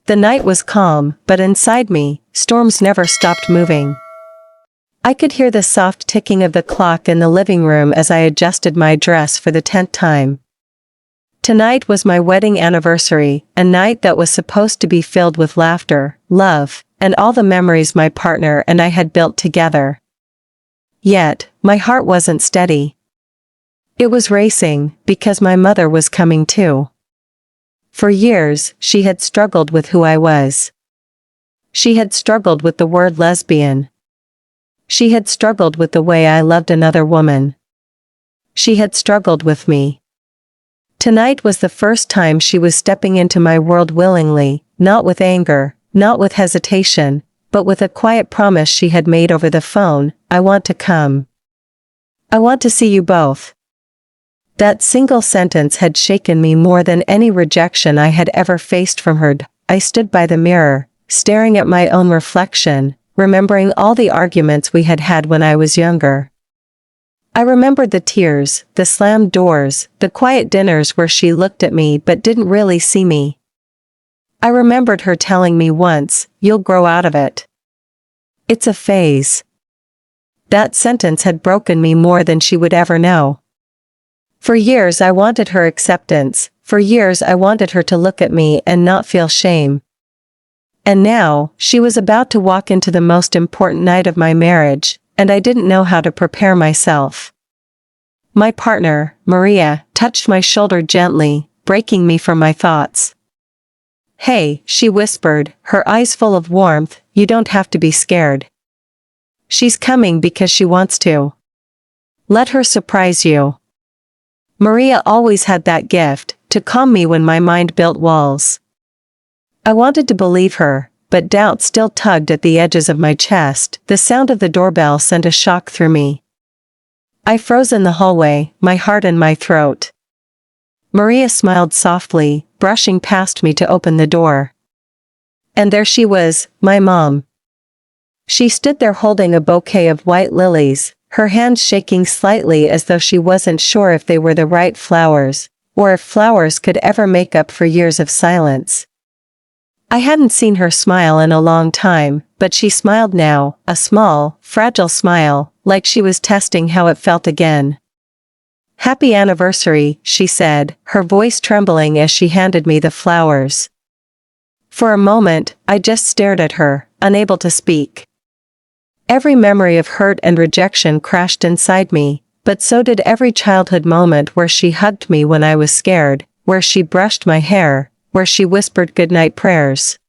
The night was calm, but inside me, storms never stopped moving. I could hear the soft ticking of the clock in the living room as I adjusted my dress for the 10th time. Tonight was my wedding anniversary, a night that was supposed to be filled with laughter, love, and all the memories my partner and I had built together. Yet, my heart wasn't steady. It was racing, because my mother was coming too. For years, she had struggled with who I was. She had struggled with the word lesbian. She had struggled with the way I loved another woman. She had struggled with me. Tonight was the first time she was stepping into my world willingly, not with anger, not with hesitation, but with a quiet promise she had made over the phone: I want to come. I want to see you both. That single sentence had shaken me more than any rejection I had ever faced from her. I stood by the mirror, staring at my own reflection, remembering all the arguments we had had when I was younger. I remembered the tears, the slammed doors, the quiet dinners where she looked at me but didn't really see me. I remembered her telling me once, "You'll grow out of it. It's a phase." That sentence had broken me more than she would ever know. For years I wanted her acceptance, for years I wanted her to look at me and not feel shame. And now, she was about to walk into the most important night of my marriage, and I didn't know how to prepare myself. My partner, Maria, touched my shoulder gently, breaking me from my thoughts. "Hey," she whispered, her eyes full of warmth, "you don't have to be scared. She's coming because she wants to. Let her surprise you." Maria always had that gift, to calm me when my mind built walls. I wanted to believe her, but doubt still tugged at the edges of my chest. The sound of the doorbell sent a shock through me. I froze in the hallway, my heart in my throat. Maria smiled softly, brushing past me to open the door. And there she was, my mom. She stood there holding a bouquet of white lilies, her hands shaking slightly as though she wasn't sure if they were the right flowers, or if flowers could ever make up for years of silence. I hadn't seen her smile in a long time, but she smiled now, a small, fragile smile, like she was testing how it felt again. "Happy anniversary," she said, her voice trembling as she handed me the flowers. For a moment, I just stared at her, unable to speak. Every memory of hurt and rejection crashed inside me, but so did every childhood moment where she hugged me when I was scared, where she brushed my hair, where she whispered goodnight prayers.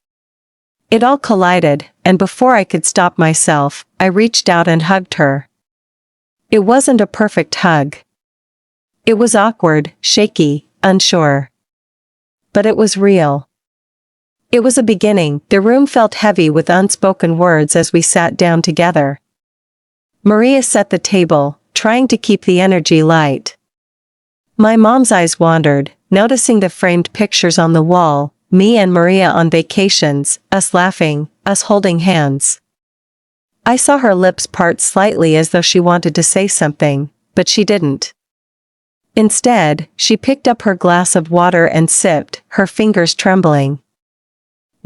It all collided, and before I could stop myself, I reached out and hugged her. It wasn't a perfect hug. It was awkward, shaky, unsure. But it was real. It was a beginning. The room felt heavy with unspoken words as we sat down together. Maria set the table, trying to keep the energy light. My mom's eyes wandered, noticing the framed pictures on the wall, me and Maria on vacations, us laughing, us holding hands. I saw her lips part slightly as though she wanted to say something, but she didn't. Instead, she picked up her glass of water and sipped, her fingers trembling.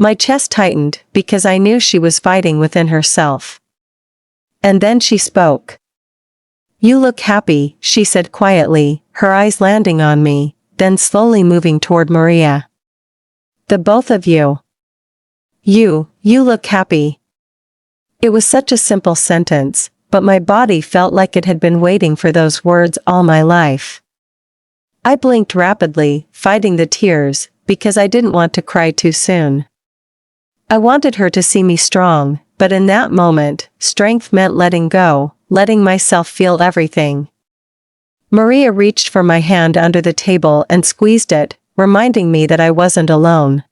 My chest tightened, because I knew she was fighting within herself. And then she spoke. "You look happy," she said quietly, her eyes landing on me, then slowly moving toward Maria. "The both of you. You look happy." It was such a simple sentence, but my body felt like it had been waiting for those words all my life. I blinked rapidly, fighting the tears, because I didn't want to cry too soon. I wanted her to see me strong, but in that moment, strength meant letting go, letting myself feel everything. Maria reached for my hand under the table and squeezed it, reminding me that I wasn't alone.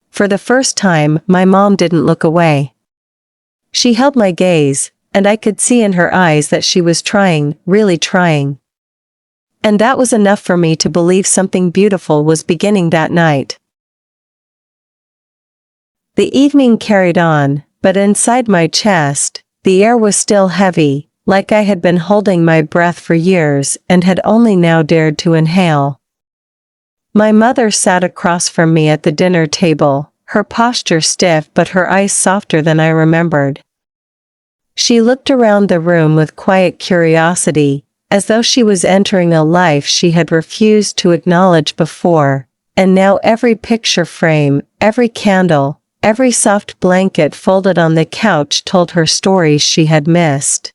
For the first time, my mom didn't look away. She held my gaze, and I could see in her eyes that she was trying, really trying. And that was enough for me to believe something beautiful was beginning that night. The evening carried on, but inside my chest, the air was still heavy, like I had been holding my breath for years and had only now dared to inhale. My mother sat across from me at the dinner table, her posture stiff but her eyes softer than I remembered. She looked around the room with quiet curiosity, as though she was entering a life she had refused to acknowledge before, and now every picture frame, every candle, every soft blanket folded on the couch told her stories she had missed.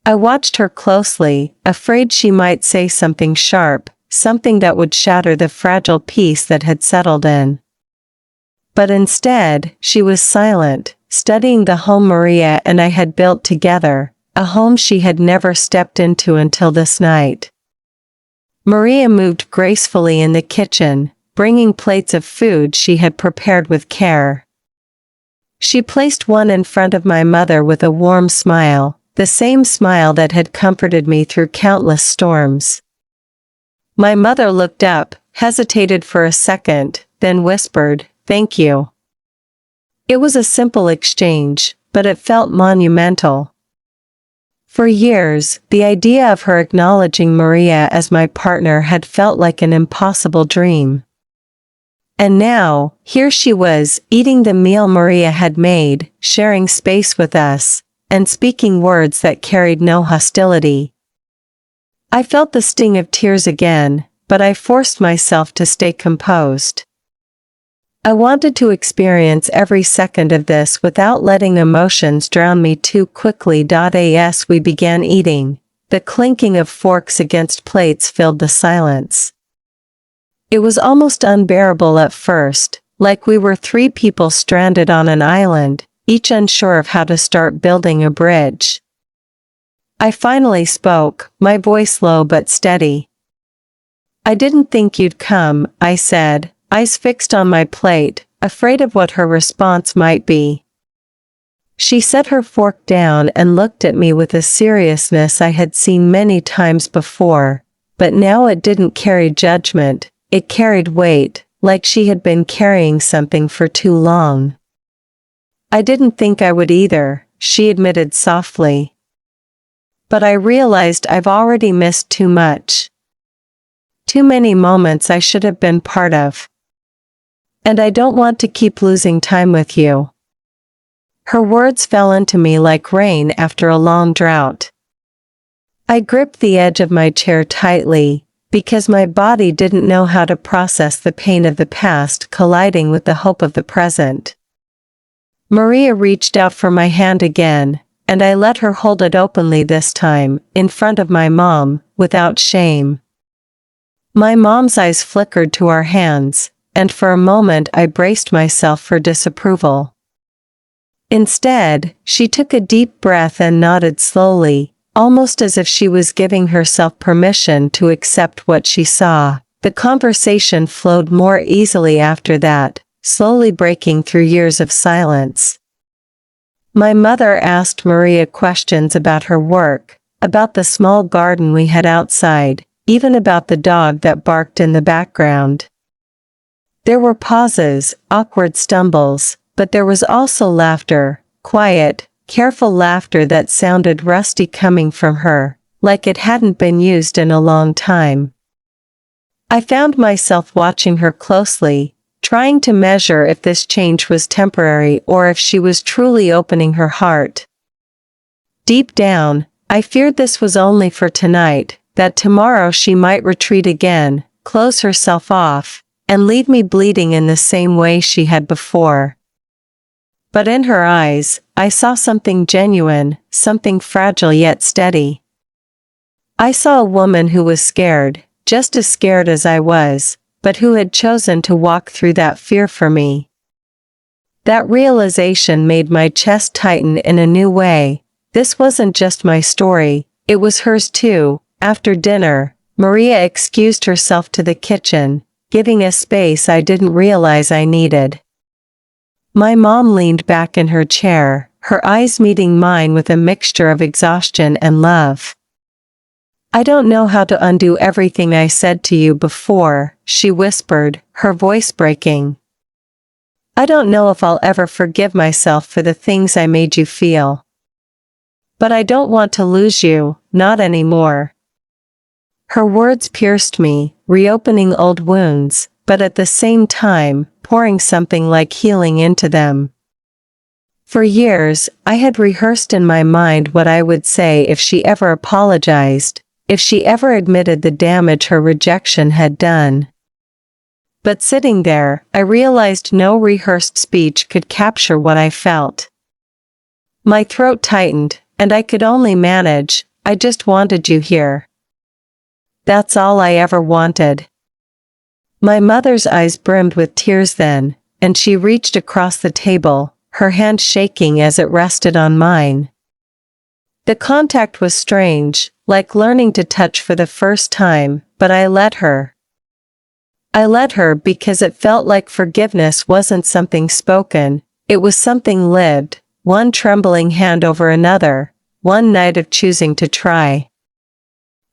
I watched her closely, afraid she might say something sharp, something that would shatter the fragile peace that had settled in. But instead, she was silent, studying the home Maria and I had built together, a home she had never stepped into until this night. Maria moved gracefully in the kitchen, bringing plates of food she had prepared with care. She placed one in front of my mother with a warm smile, the same smile that had comforted me through countless storms. My mother looked up, hesitated for a second, then whispered, "Thank you." It was a simple exchange, but it felt monumental. For years, the idea of her acknowledging Maria as my partner had felt like an impossible dream. And now, here she was, eating the meal Maria had made, sharing space with us, and speaking words that carried no hostility. I felt the sting of tears again, but I forced myself to stay composed. I wanted to experience every second of this without letting emotions drown me too quickly. As we began eating, the clinking of forks against plates filled the silence. It was almost unbearable at first, like we were three people stranded on an island, each unsure of how to start building a bridge. I finally spoke, my voice low but steady. "I didn't think you'd come," I said, eyes fixed on my plate, afraid of what her response might be. She set her fork down and looked at me with a seriousness I had seen many times before, but now it didn't carry judgment, it carried weight, like she had been carrying something for too long. "I didn't think I would either," she admitted softly. "But I realized I've already missed too much. Too many moments I should have been part of. And I don't want to keep losing time with you." Her words fell into me like rain after a long drought. I gripped the edge of my chair tightly, because my body didn't know how to process the pain of the past colliding with the hope of the present. Maria reached out for my hand again, and I let her hold it openly this time, in front of my mom, without shame. My mom's eyes flickered to our hands, and for a moment I braced myself for disapproval. Instead, she took a deep breath and nodded slowly, almost as if she was giving herself permission to accept what she saw. The conversation flowed more easily after that, slowly breaking through years of silence. My mother asked Maria questions about her work, about the small garden we had outside, even about the dog that barked in the background. There were pauses, awkward stumbles, but there was also laughter, quiet, careful laughter that sounded rusty coming from her, like it hadn't been used in a long time. I found myself watching her closely, trying to measure if this change was temporary or if she was truly opening her heart. Deep down, I feared this was only for tonight, that tomorrow she might retreat again, close herself off, and leave me bleeding in the same way she had before. But in her eyes, I saw something genuine, something fragile yet steady. I saw a woman who was scared, just as scared as I was, but who had chosen to walk through that fear for me. That realization made my chest tighten in a new way. This wasn't just my story, it was hers too. After dinner, Maria excused herself to the kitchen, giving a space I didn't realize I needed. My mom leaned back in her chair, her eyes meeting mine with a mixture of exhaustion and love. "I don't know how to undo everything I said to you before," she whispered, her voice breaking. "I don't know if I'll ever forgive myself for the things I made you feel. But I don't want to lose you, not anymore." Her words pierced me, reopening old wounds, but at the same time, pouring something like healing into them. For years, I had rehearsed in my mind what I would say if she ever apologized, if she ever admitted the damage her rejection had done. But sitting there, I realized no rehearsed speech could capture what I felt. My throat tightened, and I could only manage, "I just wanted you here. That's all I ever wanted." My mother's eyes brimmed with tears then, and she reached across the table, her hand shaking as it rested on mine. The contact was strange, like learning to touch for the first time, but I let her. I let her because it felt like forgiveness wasn't something spoken, it was something lived, one trembling hand over another, one night of choosing to try.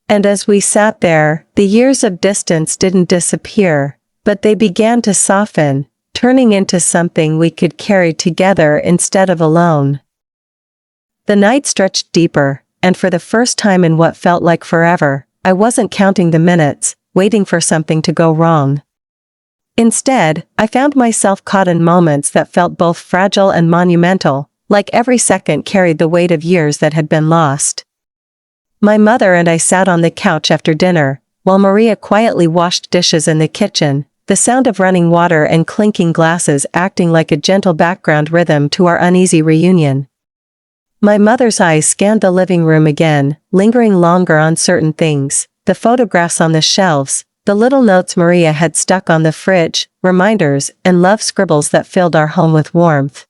And as we sat there, the years of distance didn't disappear, but they began to soften, turning into something we could carry together instead of alone. The night stretched deeper, and for the first time in what felt like forever, I wasn't counting the minutes, waiting for something to go wrong. Instead, I found myself caught in moments that felt both fragile and monumental, like every second carried the weight of years that had been lost. My mother and I sat on the couch after dinner, while Maria quietly washed dishes in the kitchen, the sound of running water and clinking glasses acting like a gentle background rhythm to our uneasy reunion. My mother's eyes scanned the living room again, lingering longer on certain things, the photographs on the shelves, the little notes Maria had stuck on the fridge, reminders and love scribbles that filled our home with warmth.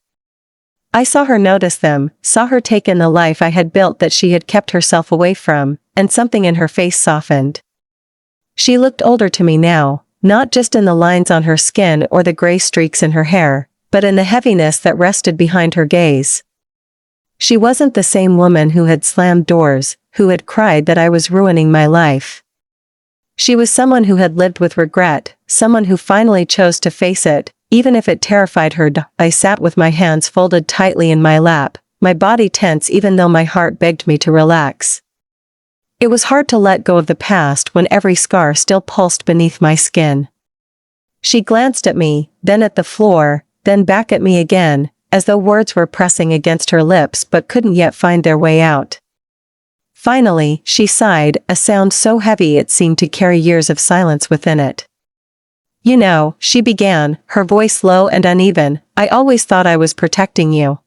I saw her notice them, saw her take in the life I had built that she had kept herself away from, and something in her face softened. She looked older to me now, not just in the lines on her skin or the gray streaks in her hair, but in the heaviness that rested behind her gaze. She wasn't the same woman who had slammed doors, who had cried that I was ruining my life. She was someone who had lived with regret, someone who finally chose to face it, even if it terrified her. I sat with my hands folded tightly in my lap, my body tense even though my heart begged me to relax. It was hard to let go of the past when every scar still pulsed beneath my skin. She glanced at me, then at the floor, then back at me again, as though words were pressing against her lips but couldn't yet find their way out. Finally, she sighed, a sound so heavy it seemed to carry years of silence within it. "You know," she began, her voice low and uneven, "I always thought I was protecting you.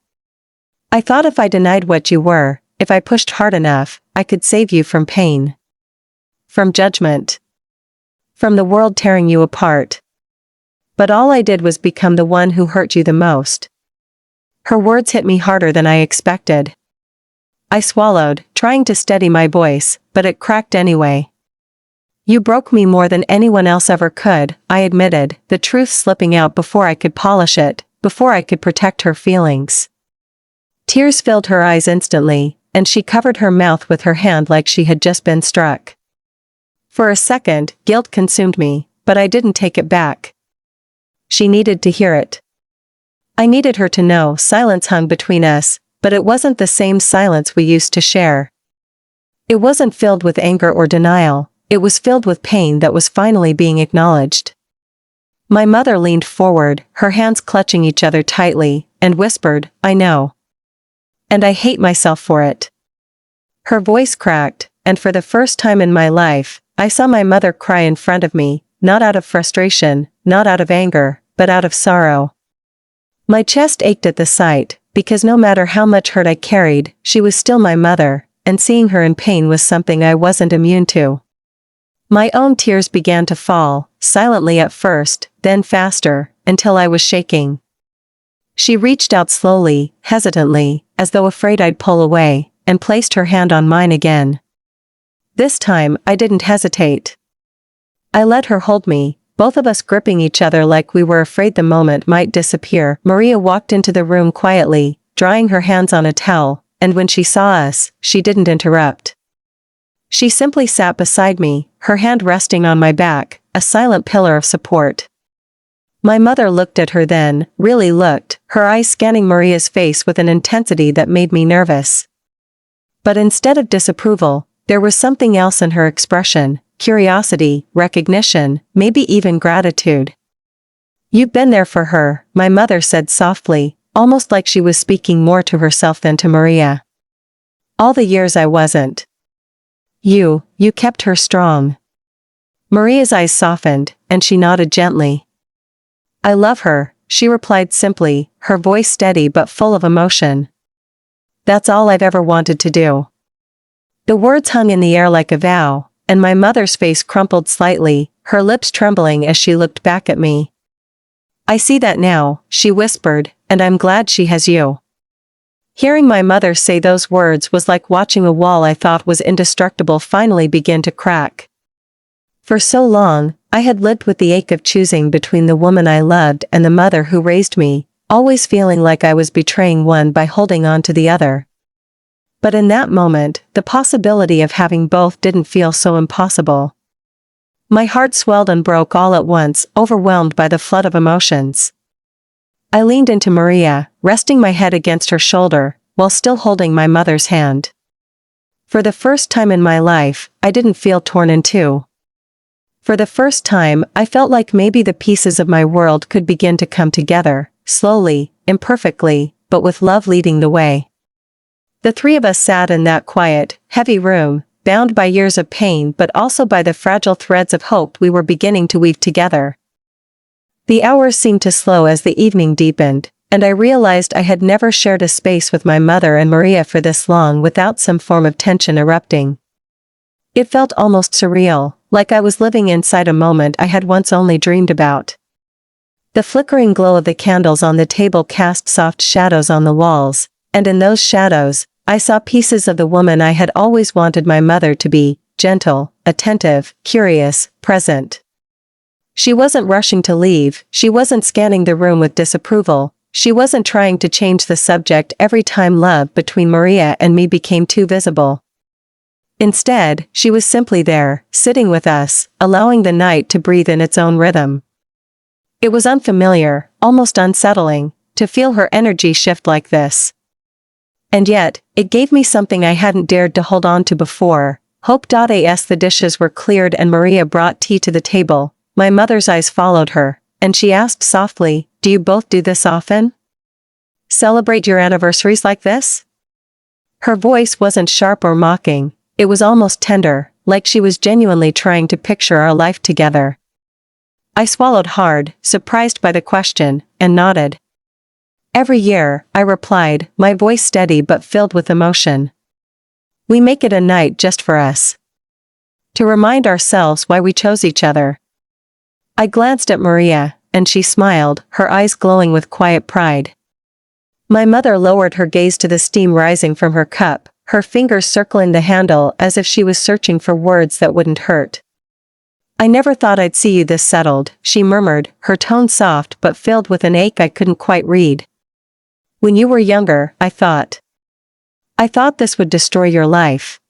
I thought if I denied what you were, if I pushed hard enough, I could save you from pain. From judgment. From the world tearing you apart. But all I did was become the one who hurt you the most." Her words hit me harder than I expected. I swallowed, trying to steady my voice, but it cracked anyway. "You broke me more than anyone else ever could," I admitted, the truth slipping out before I could polish it, before I could protect her feelings. Tears filled her eyes instantly, and she covered her mouth with her hand like she had just been struck. For a second, guilt consumed me, but I didn't take it back. She needed to hear it. I needed her to know. Silence hung between us, but it wasn't the same silence we used to share. It wasn't filled with anger or denial, it was filled with pain that was finally being acknowledged. My mother leaned forward, her hands clutching each other tightly, and whispered, "I know. And I hate myself for it." Her voice cracked, and for the first time in my life, I saw my mother cry in front of me, not out of frustration, not out of anger, but out of sorrow. My chest ached at the sight, because no matter how much hurt I carried, she was still my mother, and seeing her in pain was something I wasn't immune to. My own tears began to fall, silently at first, then faster, until I was shaking. She reached out slowly, hesitantly, as though afraid I'd pull away, and placed her hand on mine again. This time, I didn't hesitate. I let her hold me, both of us gripping each other like we were afraid the moment might disappear. Maria walked into the room quietly, drying her hands on a towel, and when she saw us, she didn't interrupt. She simply sat beside me, her hand resting on my back, a silent pillar of support. My mother looked at her then, really looked, her eyes scanning Maria's face with an intensity that made me nervous. But instead of disapproval, there was something else in her expression, curiosity, recognition, maybe even gratitude. You've been there for her, my mother said softly, almost like she was speaking more to herself than to Maria. All the years I wasn't. You kept her strong. Maria's eyes softened, and she nodded gently. I love her, she replied simply, her voice steady but full of emotion. That's all I've ever wanted to do. The words hung in the air like a vow, and my mother's face crumpled slightly, her lips trembling as she looked back at me. I see that now, she whispered, and I'm glad she has you. Hearing my mother say those words was like watching a wall I thought was indestructible finally begin to crack. For so long, I had lived with the ache of choosing between the woman I loved and the mother who raised me, always feeling like I was betraying one by holding on to the other. But in that moment, the possibility of having both didn't feel so impossible. My heart swelled and broke all at once, overwhelmed by the flood of emotions. I leaned into Maria, resting my head against her shoulder, while still holding my mother's hand. For the first time in my life, I didn't feel torn in two. For the first time, I felt like maybe the pieces of my world could begin to come together, slowly, imperfectly, but with love leading the way. The three of us sat in that quiet, heavy room, bound by years of pain but also by the fragile threads of hope we were beginning to weave together. The hours seemed to slow as the evening deepened, and I realized I had never shared a space with my mother and Maria for this long without some form of tension erupting. It felt almost surreal, like I was living inside a moment I had once only dreamed about. The flickering glow of the candles on the table cast soft shadows on the walls, and in those shadows, I saw pieces of the woman I had always wanted my mother to be, gentle, attentive, curious, present. She wasn't rushing to leave, she wasn't scanning the room with disapproval, she wasn't trying to change the subject every time love between Maria and me became too visible. Instead, she was simply there, sitting with us, allowing the night to breathe in its own rhythm. It was unfamiliar, almost unsettling, to feel her energy shift like this. And yet, it gave me something I hadn't dared to hold on to before. Hope. As the dishes were cleared and Maria brought tea to the table, my mother's eyes followed her, and she asked softly, "Do you both do this often? Celebrate your anniversaries like this?" Her voice wasn't sharp or mocking, it was almost tender, like she was genuinely trying to picture our life together. I swallowed hard, surprised by the question, and nodded. Every year, I replied, my voice steady but filled with emotion. We make it a night just for us. To remind ourselves why we chose each other. I glanced at Maria, and she smiled, her eyes glowing with quiet pride. My mother lowered her gaze to the steam rising from her cup, her fingers circling the handle as if she was searching for words that wouldn't hurt. I never thought I'd see you this settled, she murmured, her tone soft but filled with an ache I couldn't quite read. When you were younger, I thought this would destroy your life.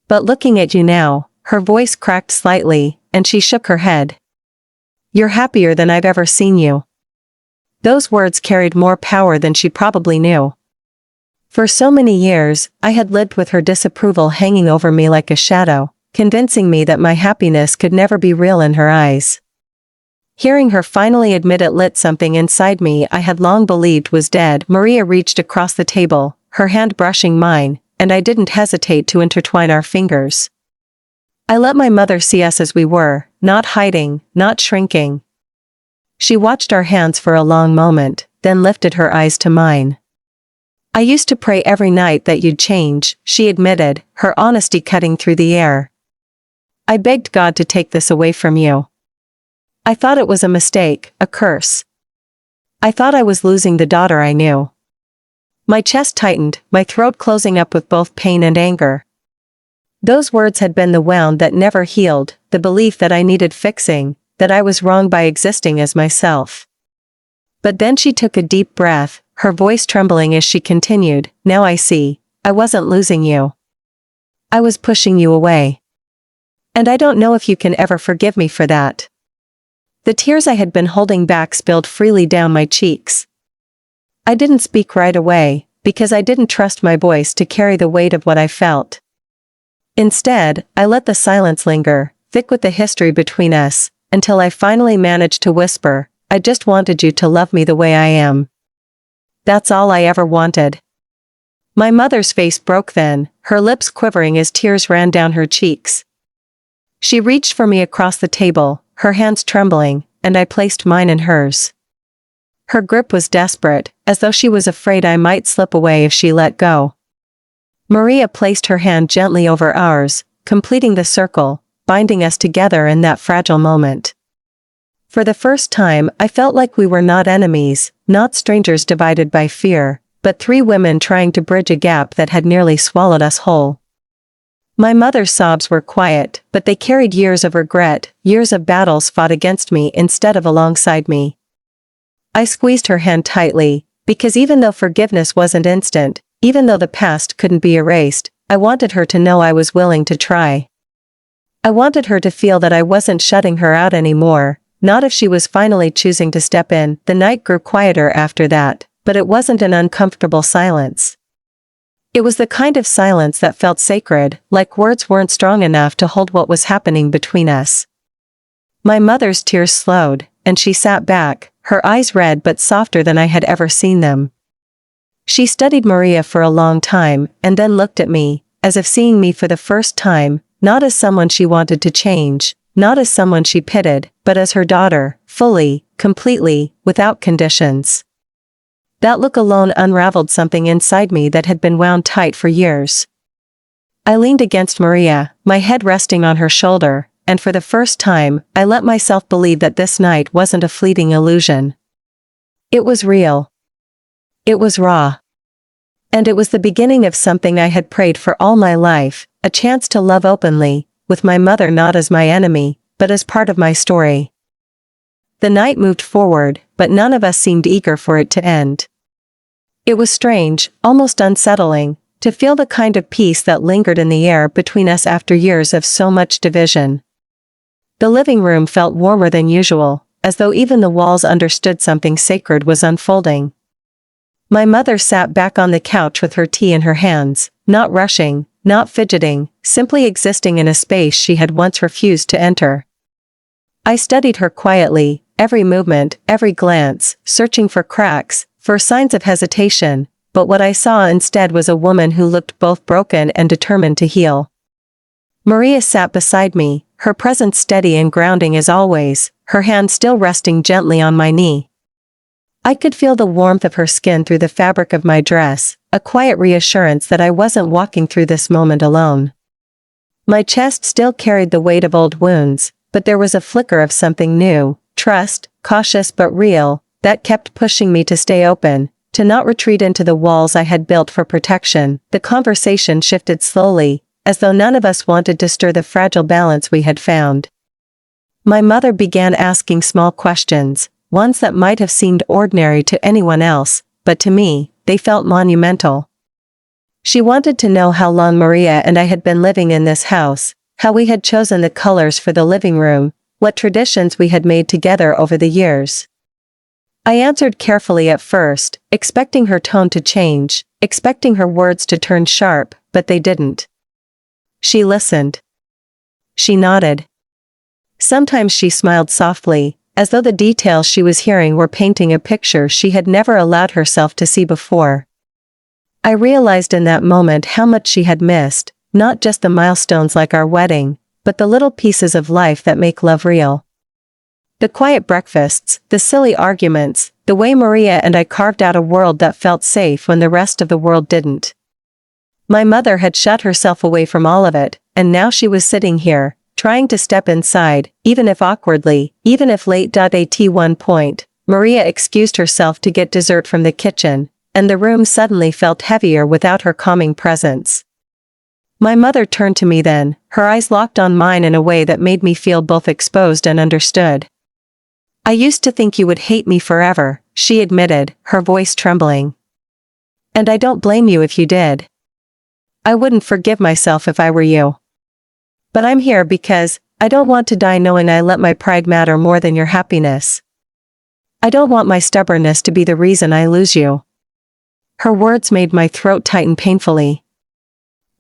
But looking at you now, her voice cracked slightly, and she shook her head. You're happier than I've ever seen you. Those words carried more power than she probably knew. For so many years, I had lived with her disapproval hanging over me like a shadow, convincing me that my happiness could never be real in her eyes. Hearing her finally admit it lit something inside me I had long believed was dead. Maria reached across the table, her hand brushing mine, and I didn't hesitate to intertwine our fingers. I let my mother see us as we were, not hiding, not shrinking. She watched our hands for a long moment, then lifted her eyes to mine. I used to pray every night that you'd change, she admitted, her honesty cutting through the air. I begged God to take this away from you. I thought it was a mistake, a curse. I thought I was losing the daughter I knew. My chest tightened, my throat closing up with both pain and anger. Those words had been the wound that never healed, the belief that I needed fixing, that I was wrong by existing as myself. But then she took a deep breath, her voice trembling as she continued, now I see, I wasn't losing you. I was pushing you away. And I don't know if you can ever forgive me for that. The tears I had been holding back spilled freely down my cheeks. I didn't speak right away, because I didn't trust my voice to carry the weight of what I felt. Instead, I let the silence linger, thick with the history between us, until I finally managed to whisper, I just wanted you to love me the way I am. That's all I ever wanted." My mother's face broke then, her lips quivering as tears ran down her cheeks. She reached for me across the table, her hands trembling, and I placed mine in hers. Her grip was desperate, as though she was afraid I might slip away if she let go. Maria placed her hand gently over ours, completing the circle, binding us together in that fragile moment. For the first time, I felt like we were not enemies, not strangers divided by fear, but three women trying to bridge a gap that had nearly swallowed us whole. My mother's sobs were quiet, but they carried years of regret, years of battles fought against me instead of alongside me. I squeezed her hand tightly, because even though forgiveness wasn't instant, even though the past couldn't be erased, I wanted her to know I was willing to try. I wanted her to feel that I wasn't shutting her out anymore, not if she was finally choosing to step in. The night grew quieter after that, but it wasn't an uncomfortable silence. It was the kind of silence that felt sacred, like words weren't strong enough to hold what was happening between us. My mother's tears slowed, and she sat back, her eyes red but softer than I had ever seen them. She studied Maria for a long time, and then looked at me, as if seeing me for the first time, not as someone she wanted to change, not as someone she pitied, but as her daughter, fully, completely, without conditions. That look alone unraveled something inside me that had been wound tight for years. I leaned against Maria, my head resting on her shoulder, and for the first time, I let myself believe that this night wasn't a fleeting illusion. It was real. It was raw. And it was the beginning of something I had prayed for all my life, a chance to love openly, with my mother not as my enemy, but as part of my story. The night moved forward, but none of us seemed eager for it to end. It was strange, almost unsettling, to feel the kind of peace that lingered in the air between us after years of so much division. The living room felt warmer than usual, as though even the walls understood something sacred was unfolding. My mother sat back on the couch with her tea in her hands, not rushing, not fidgeting, simply existing in a space she had once refused to enter. I studied her quietly, every movement, every glance, searching for cracks, for signs of hesitation, but what I saw instead was a woman who looked both broken and determined to heal. Maria sat beside me, her presence steady and grounding as always, her hand still resting gently on my knee. I could feel the warmth of her skin through the fabric of my dress, a quiet reassurance that I wasn't walking through this moment alone. My chest still carried the weight of old wounds, but there was a flicker of something new, trust, cautious but real, that kept pushing me to stay open, to not retreat into the walls I had built for protection. The conversation shifted slowly, as though none of us wanted to stir the fragile balance we had found. My mother began asking small questions, ones that might have seemed ordinary to anyone else, but to me, they felt monumental. She wanted to know how long Maria and I had been living in this house, how we had chosen the colors for the living room, what traditions we had made together over the years. I answered carefully at first, expecting her tone to change, expecting her words to turn sharp, but they didn't. She listened. She nodded. Sometimes she smiled softly, as though the details she was hearing were painting a picture she had never allowed herself to see before. I realized in that moment how much she had missed, not just the milestones like our wedding, but the little pieces of life that make love real. The quiet breakfasts, the silly arguments, the way Maria and I carved out a world that felt safe when the rest of the world didn't. My mother had shut herself away from all of it, and now she was sitting here, trying to step inside, even if awkwardly, even if late. At one point, Maria excused herself to get dessert from the kitchen, and the room suddenly felt heavier without her calming presence. My mother turned to me then, her eyes locked on mine in a way that made me feel both exposed and understood. "I used to think you would hate me forever," she admitted, her voice trembling. "And I don't blame you if you did. I wouldn't forgive myself if I were you. But I'm here because I don't want to die knowing I let my pride matter more than your happiness. I don't want my stubbornness to be the reason I lose you." Her words made my throat tighten painfully.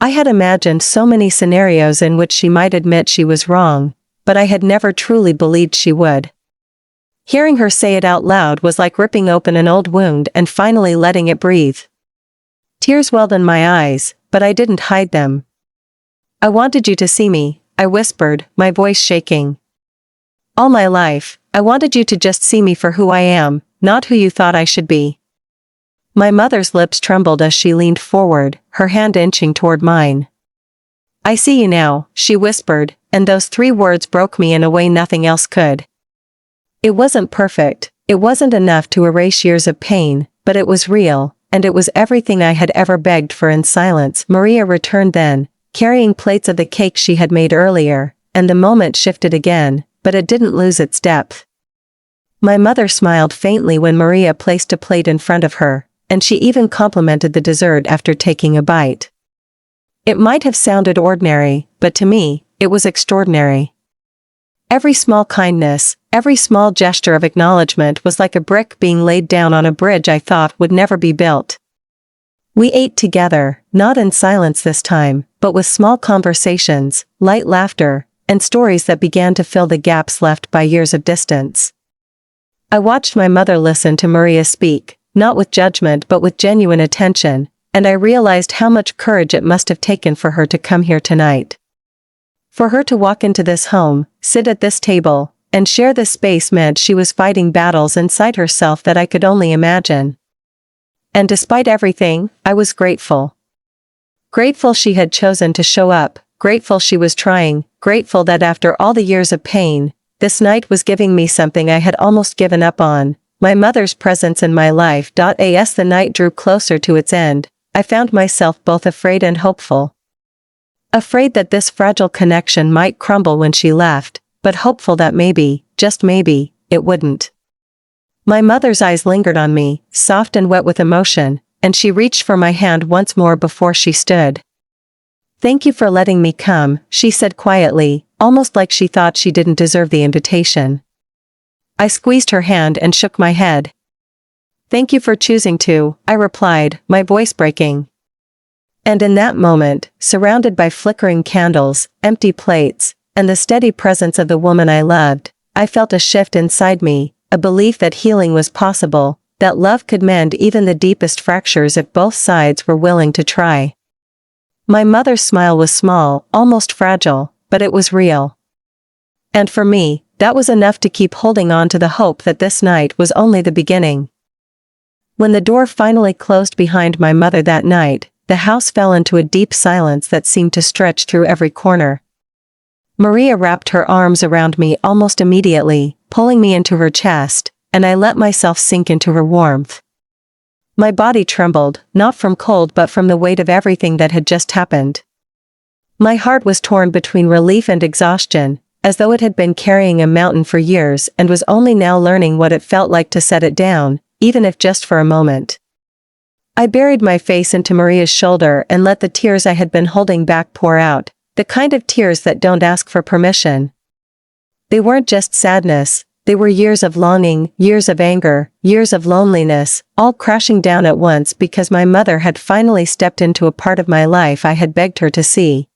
I had imagined so many scenarios in which she might admit she was wrong, but I had never truly believed she would. Hearing her say it out loud was like ripping open an old wound and finally letting it breathe. Tears welled in my eyes, but I didn't hide them. "I wanted you to see me," I whispered, my voice shaking. "All my life, I wanted you to just see me for who I am, not who you thought I should be." My mother's lips trembled as she leaned forward, her hand inching toward mine. "I see you now," she whispered, and those 3 words broke me in a way nothing else could. It wasn't perfect, it wasn't enough to erase years of pain, but it was real, and it was everything I had ever begged for in silence. Maria returned then, carrying plates of the cake she had made earlier, and the moment shifted again, but it didn't lose its depth. My mother smiled faintly when Maria placed a plate in front of her, and she even complimented the dessert after taking a bite. It might have sounded ordinary, but to me, it was extraordinary. Every small kindness, every small gesture of acknowledgement was like a brick being laid down on a bridge I thought would never be built. We ate together, not in silence this time, but with small conversations, light laughter, and stories that began to fill the gaps left by years of distance. I watched my mother listen to Maria speak, not with judgment but with genuine attention, and I realized how much courage it must have taken for her to come here tonight. For her to walk into this home, sit at this table, and share this space meant she was fighting battles inside herself that I could only imagine. And despite everything, I was grateful. Grateful she had chosen to show up, grateful she was trying, grateful that after all the years of pain, this night was giving me something I had almost given up on, my mother's presence in my life. As the night drew closer to its end, I found myself both afraid and hopeful. Afraid that this fragile connection might crumble when she left, but hopeful that maybe, just maybe, it wouldn't. My mother's eyes lingered on me, soft and wet with emotion, and she reached for my hand once more before she stood. "Thank you for letting me come," she said quietly, almost like she thought she didn't deserve the invitation. I squeezed her hand and shook my head. "Thank you for choosing to," I replied, my voice breaking. And in that moment, surrounded by flickering candles, empty plates, and the steady presence of the woman I loved, I felt a shift inside me, a belief that healing was possible, that love could mend even the deepest fractures if both sides were willing to try. My mother's smile was small, almost fragile, but it was real. And for me, that was enough to keep holding on to the hope that this night was only the beginning. When the door finally closed behind my mother that night, the house fell into a deep silence that seemed to stretch through every corner. Maria wrapped her arms around me almost immediately, pulling me into her chest, and I let myself sink into her warmth. My body trembled, not from cold but from the weight of everything that had just happened. My heart was torn between relief and exhaustion, as though it had been carrying a mountain for years and was only now learning what it felt like to set it down, even if just for a moment. I buried my face into Maria's shoulder and let the tears I had been holding back pour out, the kind of tears that don't ask for permission. They weren't just sadness, they were years of longing, years of anger, years of loneliness, all crashing down at once because my mother had finally stepped into a part of my life I had begged her to see.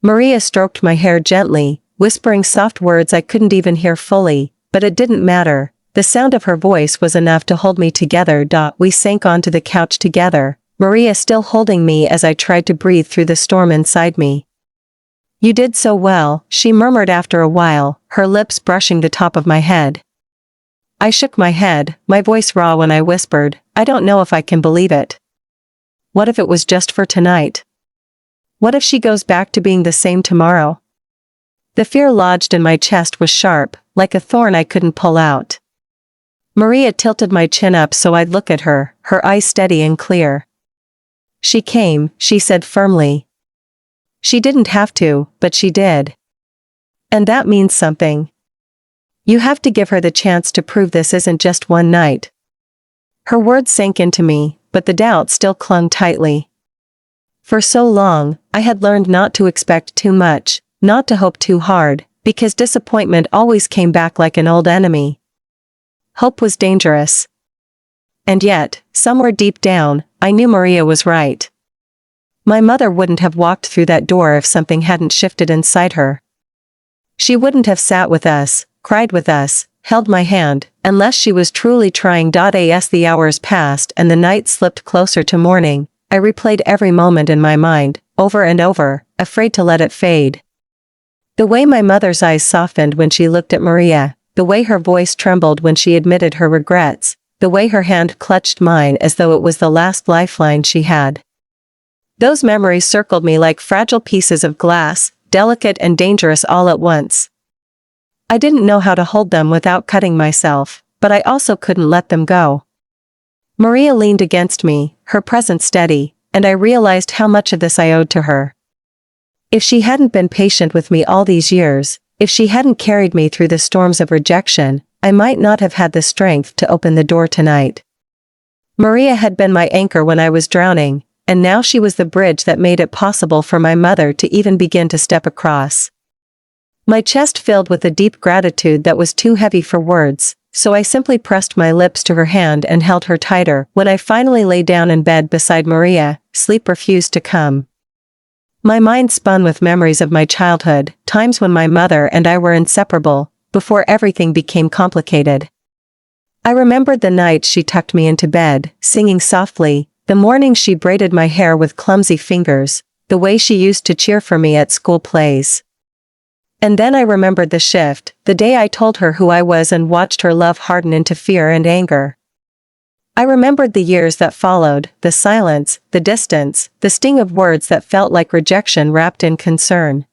Maria stroked my hair gently, whispering soft words I couldn't even hear fully, but it didn't matter. The sound of her voice was enough to hold me together. We sank onto the couch together, Maria still holding me as I tried to breathe through the storm inside me. "You did so well," she murmured after a while, her lips brushing the top of my head. I shook my head, my voice raw when I whispered, "I don't know if I can believe it. What if it was just for tonight? What if she goes back to being the same tomorrow?" The fear lodged in my chest was sharp, like a thorn I couldn't pull out. Maria tilted my chin up so I'd look at her, her eyes steady and clear. "She came," she said firmly. "She didn't have to, but she did. And that means something. You have to give her the chance to prove this isn't just one night." Her words sank into me, but the doubt still clung tightly. For so long, I had learned not to expect too much, not to hope too hard, because disappointment always came back like an old enemy. Hope was dangerous. And yet, somewhere deep down, I knew Maria was right. My mother wouldn't have walked through that door if something hadn't shifted inside her. She wouldn't have sat with us, cried with us, held my hand, unless she was truly trying. As the hours passed and the night slipped closer to morning, I replayed every moment in my mind, over and over, afraid to let it fade. The way my mother's eyes softened when she looked at Maria, the way her voice trembled when she admitted her regrets, the way her hand clutched mine as though it was the last lifeline she had. Those memories circled me like fragile pieces of glass, delicate and dangerous all at once. I didn't know how to hold them without cutting myself, but I also couldn't let them go. Maria leaned against me, her presence steady, and I realized how much of this I owed to her. If she hadn't been patient with me all these years, if she hadn't carried me through the storms of rejection, I might not have had the strength to open the door tonight. Maria had been my anchor when I was drowning, and now she was the bridge that made it possible for my mother to even begin to step across. My chest filled with a deep gratitude that was too heavy for words, so I simply pressed my lips to her hand and held her tighter. When I finally lay down in bed beside Maria, sleep refused to come. My mind spun with memories of my childhood, times when my mother and I were inseparable, before everything became complicated. I remembered the nights she tucked me into bed, singing softly, the mornings she braided my hair with clumsy fingers, the way she used to cheer for me at school plays. And then I remembered the shift, the day I told her who I was and watched her love harden into fear and anger. I remembered the years that followed, the silence, the distance, the sting of words that felt like rejection wrapped in concern.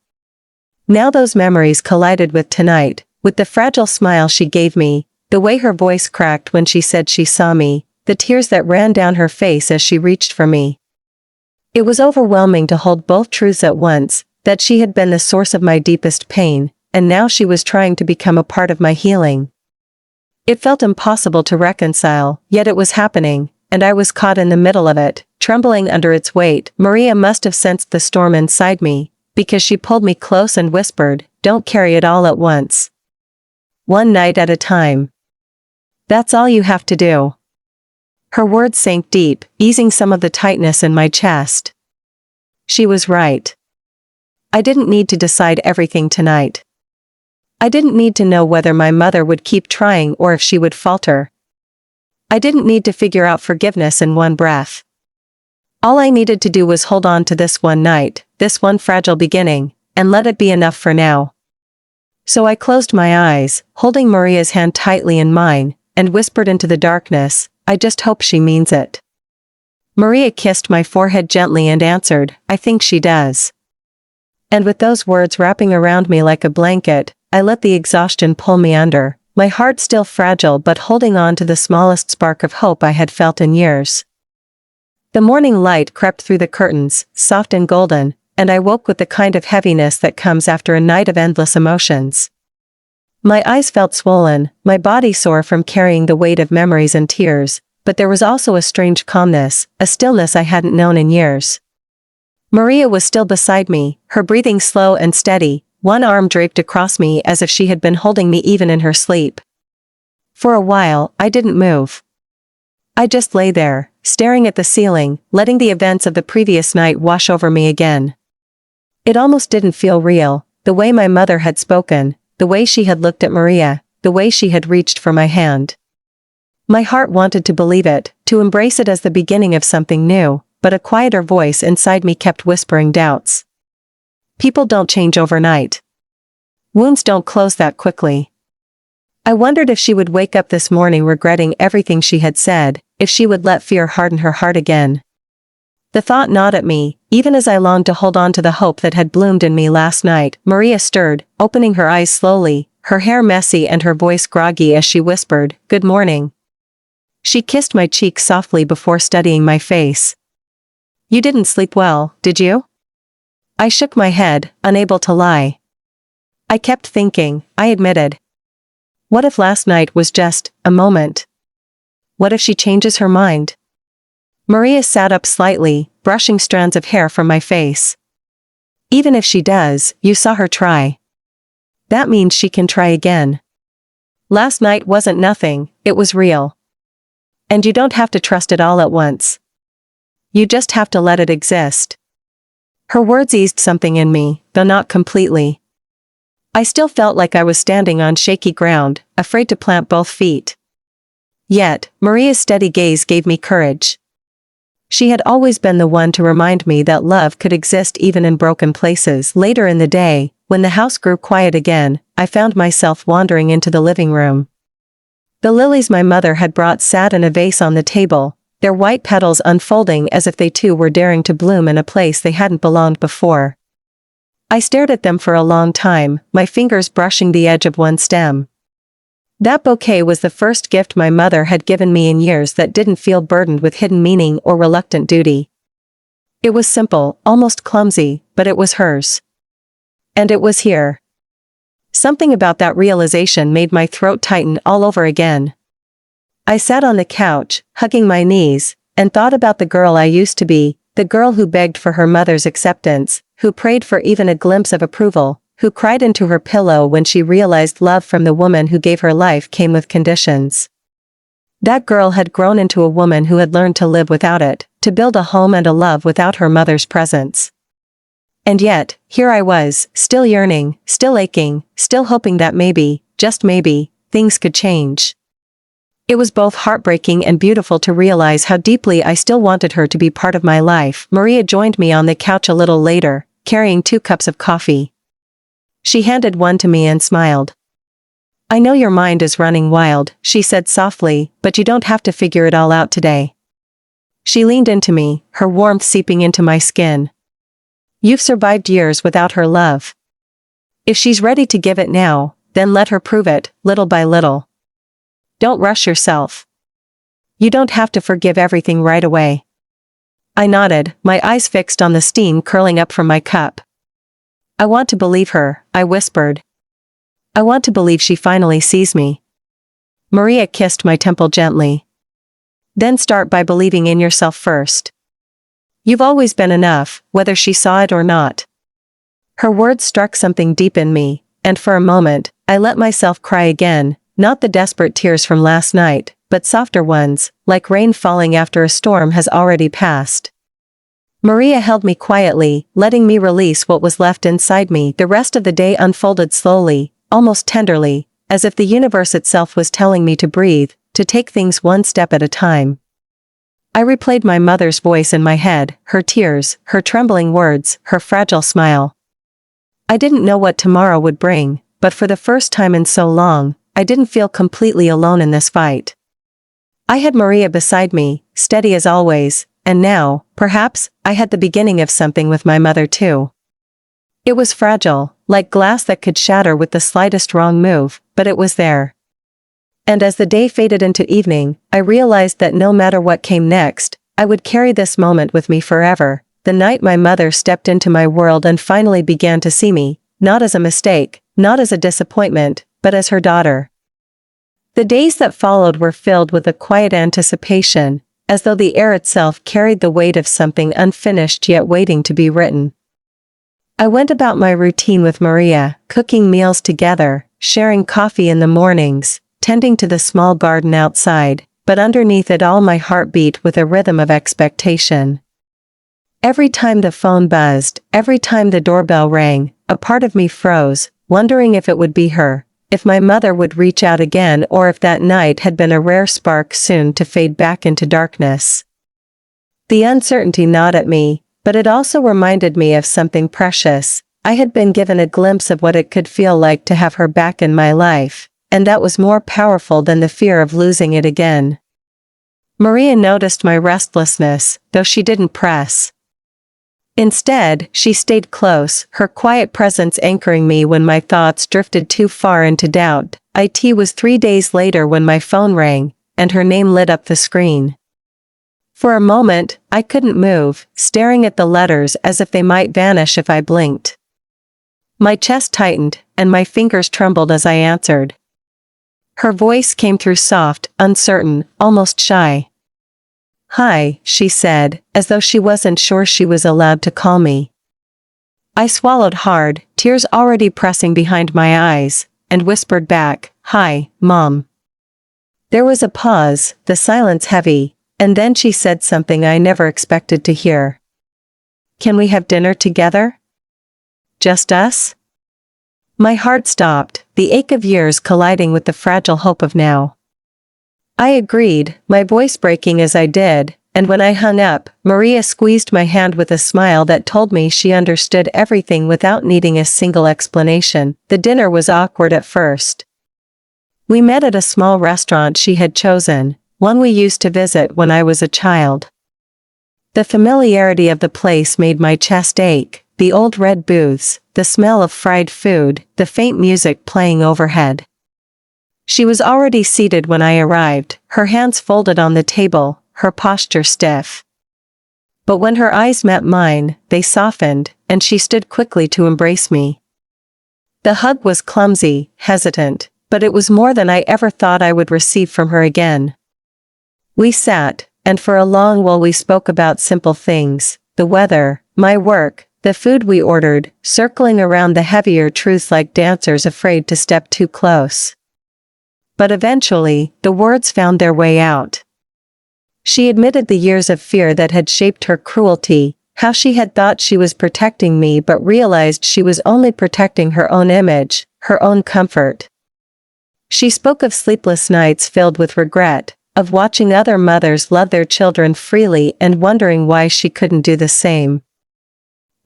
Now those memories collided with tonight, with the fragile smile she gave me, the way her voice cracked when she said she saw me, the tears that ran down her face as she reached for me. It was overwhelming to hold both truths at once, that she had been the source of my deepest pain, and now she was trying to become a part of my healing. It felt impossible to reconcile, yet it was happening, and I was caught in the middle of it, trembling under its weight. Maria must have sensed the storm inside me, because she pulled me close and whispered, "Don't carry it all at once. One night at a time. That's all you have to do." Her words sank deep, easing some of the tightness in my chest. She was right. I didn't need to decide everything tonight. I didn't need to know whether my mother would keep trying or if she would falter. I didn't need to figure out forgiveness in one breath. All I needed to do was hold on to this one night, this one fragile beginning, and let it be enough for now. So I closed my eyes, holding Maria's hand tightly in mine, and whispered into the darkness, "I just hope she means it." Maria kissed my forehead gently and answered, "I think she does." And with those words wrapping around me like a blanket, I let the exhaustion pull me under, my heart still fragile but holding on to the smallest spark of hope I had felt in years. The morning light crept through the curtains, soft and golden, and I woke with the kind of heaviness that comes after a night of endless emotions. My eyes felt swollen, my body sore from carrying the weight of memories and tears, but there was also a strange calmness, a stillness I hadn't known in years. Maria was still beside me, her breathing slow and steady, one arm draped across me as if she had been holding me even in her sleep. For a while, I didn't move. I just lay there, staring at the ceiling, letting the events of the previous night wash over me again. It almost didn't feel real, the way my mother had spoken, the way she had looked at Maria, the way she had reached for my hand. My heart wanted to believe it, to embrace it as the beginning of something new, but a quieter voice inside me kept whispering doubts. People don't change overnight. Wounds don't close that quickly. I wondered if she would wake up this morning regretting everything she had said, if she would let fear harden her heart again. The thought gnawed at me, even as I longed to hold on to the hope that had bloomed in me last night. Maria stirred, opening her eyes slowly, her hair messy and her voice groggy as she whispered, "Good morning." She kissed my cheek softly before studying my face. "You didn't sleep well, did you?" I shook my head, unable to lie. "I kept thinking," I admitted. "What if last night was just a moment? What if she changes her mind?" Maria sat up slightly, brushing strands of hair from my face. "Even if she does, you saw her try. That means she can try again. Last night wasn't nothing, it was real. And you don't have to trust it all at once. You just have to let it exist." Her words eased something in me, though not completely. I still felt like I was standing on shaky ground, afraid to plant both feet. Yet, Maria's steady gaze gave me courage. She had always been the one to remind me that love could exist even in broken places. Later in the day, when the house grew quiet again, I found myself wandering into the living room. The lilies my mother had brought sat in a vase on the table, their white petals unfolding as if they too were daring to bloom in a place they hadn't belonged before. I stared at them for a long time, my fingers brushing the edge of one stem. That bouquet was the first gift my mother had given me in years that didn't feel burdened with hidden meaning or reluctant duty. It was simple, almost clumsy, but it was hers. And it was here. Something about that realization made my throat tighten all over again. I sat on the couch, hugging my knees, and thought about the girl I used to be, the girl who begged for her mother's acceptance, who prayed for even a glimpse of approval, who cried into her pillow when she realized love from the woman who gave her life came with conditions. That girl had grown into a woman who had learned to live without it, to build a home and a love without her mother's presence. And yet, here I was, still yearning, still aching, still hoping that maybe, just maybe, things could change. It was both heartbreaking and beautiful to realize how deeply I still wanted her to be part of my life. Maria joined me on the couch a little later, carrying 2 cups of coffee. She handed one to me and smiled. "I know your mind is running wild," she said softly, "but you don't have to figure it all out today." She leaned into me, her warmth seeping into my skin. "You've survived years without her love. If she's ready to give it now, then let her prove it, little by little. Don't rush yourself. You don't have to forgive everything right away." I nodded, my eyes fixed on the steam curling up from my cup. "I want to believe her," I whispered. "I want to believe she finally sees me." Maria kissed my temple gently. "Then start by believing in yourself first. You've always been enough, whether she saw it or not." Her words struck something deep in me, and for a moment, I let myself cry again, not the desperate tears from last night, but softer ones, like rain falling after a storm has already passed. Maria held me quietly, letting me release what was left inside me. The rest of the day unfolded slowly, almost tenderly, as if the universe itself was telling me to breathe, to take things one step at a time. I replayed my mother's voice in my head, her tears, her trembling words, her fragile smile. I didn't know what tomorrow would bring, but for the first time in so long, I didn't feel completely alone in this fight. I had Maria beside me, steady as always, and now, perhaps, I had the beginning of something with my mother too. It was fragile, like glass that could shatter with the slightest wrong move, but it was there. And as the day faded into evening, I realized that no matter what came next, I would carry this moment with me forever. The night my mother stepped into my world and finally began to see me, not as a mistake, not as a disappointment, but as her daughter. The days that followed were filled with a quiet anticipation, as though the air itself carried the weight of something unfinished yet waiting to be written. I went about my routine with Maria, cooking meals together, sharing coffee in the mornings, tending to the small garden outside, but underneath it all my heart beat with a rhythm of expectation. Every time the phone buzzed, every time the doorbell rang, a part of me froze, wondering if it would be her, if my mother would reach out again, or if that night had been a rare spark soon to fade back into darkness. The uncertainty gnawed at me, but it also reminded me of something precious. I had been given a glimpse of what it could feel like to have her back in my life, and that was more powerful than the fear of losing it again. Maria noticed my restlessness, though she didn't press. Instead, she stayed close, her quiet presence anchoring me when my thoughts drifted too far into doubt. It was 3 days later when my phone rang, and her name lit up the screen. For a moment, I couldn't move, staring at the letters as if they might vanish if I blinked. My chest tightened, and my fingers trembled as I answered. Her voice came through soft, uncertain, almost shy. "Hi," she said, as though she wasn't sure she was allowed to call me. I swallowed hard, tears already pressing behind my eyes, and whispered back, "Hi, Mom." There was a pause, the silence heavy, and then she said something I never expected to hear. "Can we have dinner together? Just us?" My heart stopped, the ache of years colliding with the fragile hope of now. I agreed, my voice breaking as I did, and when I hung up, Maria squeezed my hand with a smile that told me she understood everything without needing a single explanation. The dinner was awkward at first. We met at a small restaurant she had chosen, one we used to visit when I was a child. The familiarity of the place made my chest ache, the old red booths, the smell of fried food, the faint music playing overhead. She was already seated when I arrived, her hands folded on the table, her posture stiff. But when her eyes met mine, they softened, and she stood quickly to embrace me. The hug was clumsy, hesitant, but it was more than I ever thought I would receive from her again. We sat, and for a long while we spoke about simple things, the weather, my work, the food we ordered, circling around the heavier truths like dancers afraid to step too close. But eventually, the words found their way out. She admitted the years of fear that had shaped her cruelty, how she had thought she was protecting me but realized she was only protecting her own image, her own comfort. She spoke of sleepless nights filled with regret, of watching other mothers love their children freely and wondering why she couldn't do the same.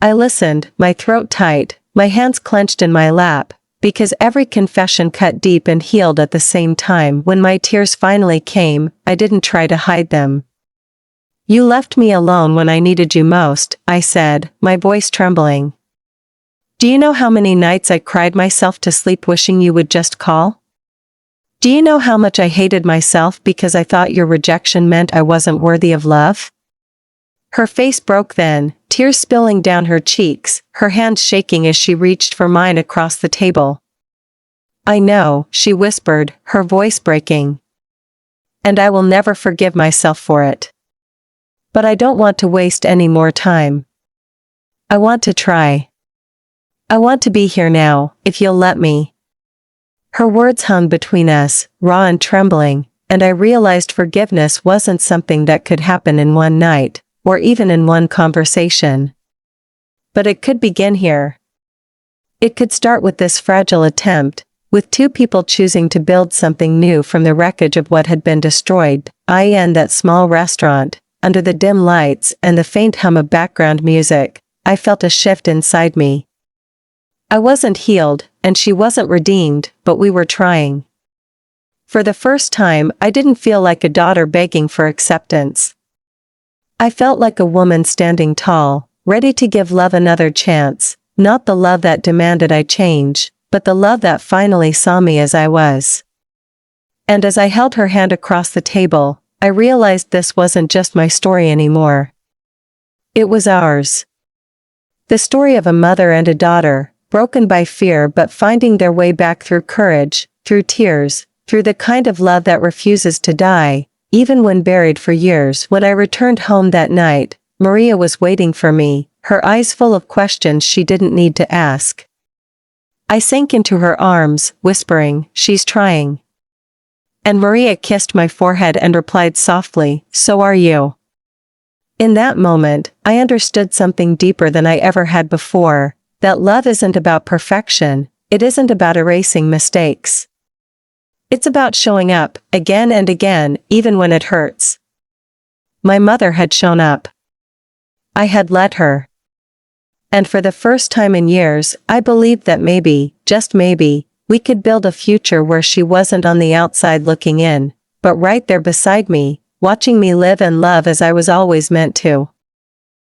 I listened, my throat tight, my hands clenched in my lap, because every confession cut deep and healed at the same time. When my tears finally came, I didn't try to hide them. "You left me alone when I needed you most," I said, my voice trembling. "Do you know how many nights I cried myself to sleep wishing you would just call? Do you know how much I hated myself because I thought your rejection meant I wasn't worthy of love?" Her face broke then, tears spilling down her cheeks, her hands shaking as she reached for mine across the table. "I know," she whispered, her voice breaking. "And I will never forgive myself for it. But I don't want to waste any more time. I want to try. I want to be here now, if you'll let me." Her words hung between us, raw and trembling, and I realized forgiveness wasn't something that could happen in one night, or even in one conversation. But it could begin here. It could start with this fragile attempt, with two people choosing to build something new from the wreckage of what had been destroyed. In that small restaurant, under the dim lights and the faint hum of background music, I felt a shift inside me. I wasn't healed, and she wasn't redeemed, but we were trying. For the first time, I didn't feel like a daughter begging for acceptance. I felt like a woman standing tall, ready to give love another chance, not the love that demanded I change, but the love that finally saw me as I was. And as I held her hand across the table, I realized this wasn't just my story anymore. It was ours. The story of a mother and a daughter, broken by fear but finding their way back through courage, through tears, through the kind of love that refuses to die, even when buried for years. When I returned home that night, Maria was waiting for me, her eyes full of questions she didn't need to ask. I sank into her arms, whispering, "She's trying." And Maria kissed my forehead and replied softly, "So are you." In that moment, I understood something deeper than I ever had before, that love isn't about perfection, it isn't about erasing mistakes. It's about showing up, again and again, even when it hurts. My mother had shown up. I had let her. And for the first time in years, I believed that maybe, just maybe, we could build a future where she wasn't on the outside looking in, but right there beside me, watching me live and love as I was always meant to.